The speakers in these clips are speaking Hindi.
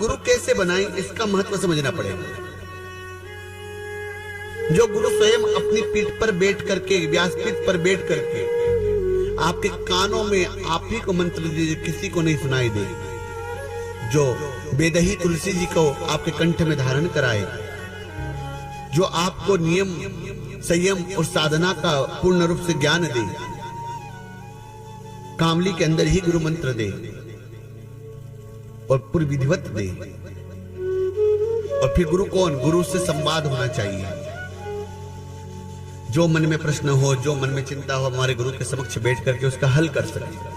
गुरु कैसे बनाएं, इसका महत्व समझना पड़ेगा। जो गुरु स्वयं अपनी पीठ पर बैठ करके, व्यासपीठ पर बैठ करके आपके कानों में आप ही को मंत्र दीजिए, किसी को नहीं सुनाई दे। जो बेदही तुलसी जी को आपके कंठ में धारण कराए, जो आपको नियम, संयम और साधना का पूर्ण रूप से ज्ञान दे, कामली के अंदर ही गुरु मंत्र दे और पूरी विधिवत दे। और फिर गुरु कौन? गुरु से संवाद होना चाहिए। जो मन में प्रश्न हो, जो मन में चिंता हो, हमारे गुरु के समक्ष बैठ करके उसका हल कर सके।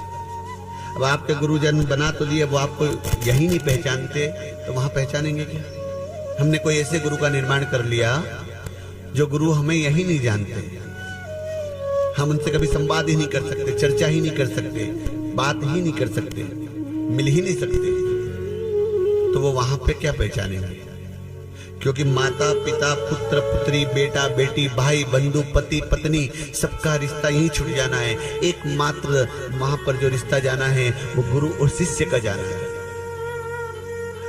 अब आपके गुरुजन बना तो लिए, वो आपको यही नहीं पहचानते तो वहां पहचानेंगे क्या? हमने कोई ऐसे गुरु का निर्माण कर लिया जो गुरु हमें यही नहीं जानते, हम उनसे कभी संवाद ही नहीं कर सकते, चर्चा ही नहीं कर सकते, बात ही नहीं कर सकते, मिल ही नहीं सकते, तो वो वहां पे क्या पहचानेंगे? क्योंकि माता पिता, पुत्र पुत्री, बेटा बेटी, भाई बंधु, पति पत्नी, सबका रिश्ता यहीं छूट जाना है। एकमात्र वहां पर जो रिश्ता जाना है वो गुरु और शिष्य का जाना है।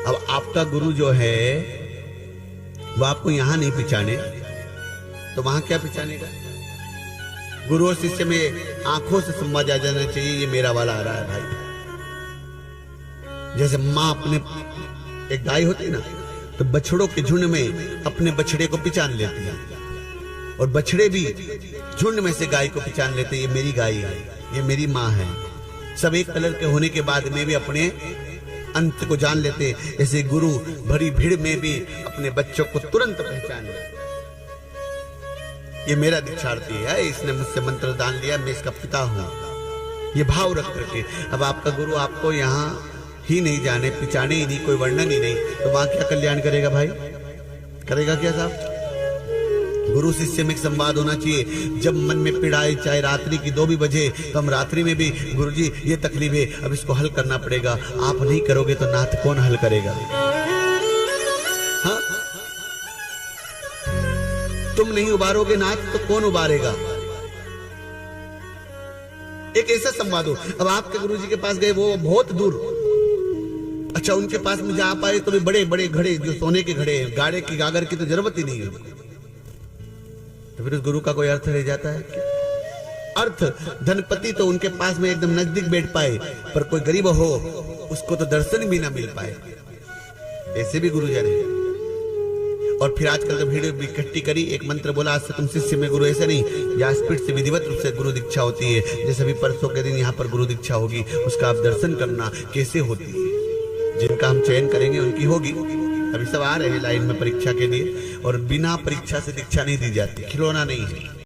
अब आपका गुरु जो है वो आपको यहां नहीं पहचाने तो वहां क्या पहचानेगा? गुरु और शिष्य में आंखों से संवाद आ जाना चाहिए, ये मेरा वाला आ रहा है भाई। जैसे माँ अपने, एक गाय होती है ना, तो बछड़ों के झुंड में अपने बछड़े को पहचान लेती है, और बछड़े भी झुंड में से गाय को पहचान लेते हैं, ये मेरी गाय है, ये मेरी माँ है। सब एक कलर के होने के बाद में भी अपने अंत को जान लेते। ऐसे गुरु भरी भीड़ में भी अपने बच्चों को तुरंत पहचान लेते। ये मेरा दीक्षार्थी है, इसने मुझसे मंत्र दान लिया, मैं इसका पिता हूं, ये भाव रख करके। अब आपका गुरु आपको यहाँ ही नहीं जाने, पहचाने ही नहीं, कोई वर्णन ही नहीं, तो वहां क्या कल्याण करेगा भाई? करेगा क्या साहब? गुरु शिष्य में संवाद होना चाहिए। जब मन में पीड़ा आए, चाहे रात्रि की 2 भी बजे, तो हम रात्रि में भी, गुरु जी ये तकलीफ है, अब इसको हल करना पड़ेगा। आप नहीं करोगे तो नाथ कौन हल करेगा? हाँ, तुम नहीं उबारोगे नाथ तो कौन उबारेगा? एक ऐसा संवाद हो। अब आपके गुरु जी के पास गए, वो बहुत दूर, अच्छा उनके पास में जा पाए तो भी बड़े बड़े घड़े, जो सोने के घड़े, गाड़े की गागर की तो जरूरत ही नहीं है, तो फिर उस गुरु का कोई अर्थ रह जाता है क्या? अर्थ, धनपति तो उनके पास में एकदम नजदीक बैठ पाए, पर कोई गरीब हो उसको तो दर्शन भी ना मिल पाए, ऐसे भी गुरुजन है। और फिर आजकल तो भीड़ इकट्ठी करी, एक मंत्र बोला, आज से तुम शिष्य में गुरु, ऐसे नहीं, व्यासपीठ से विधिवत रूप से गुरु दीक्षा होती है। जैसे अभी परसों के दिन यहाँ पर गुरु दीक्षा होगी, उसका आप दर्शन करना कैसे होती है। जिनका हम चयन करेंगे उनकी होगी। अभी सब आ रहे हैं लाइन में परीक्षा के लिए, और बिना परीक्षा से दीक्षा नहीं दी जाती, खिलौना नहीं है।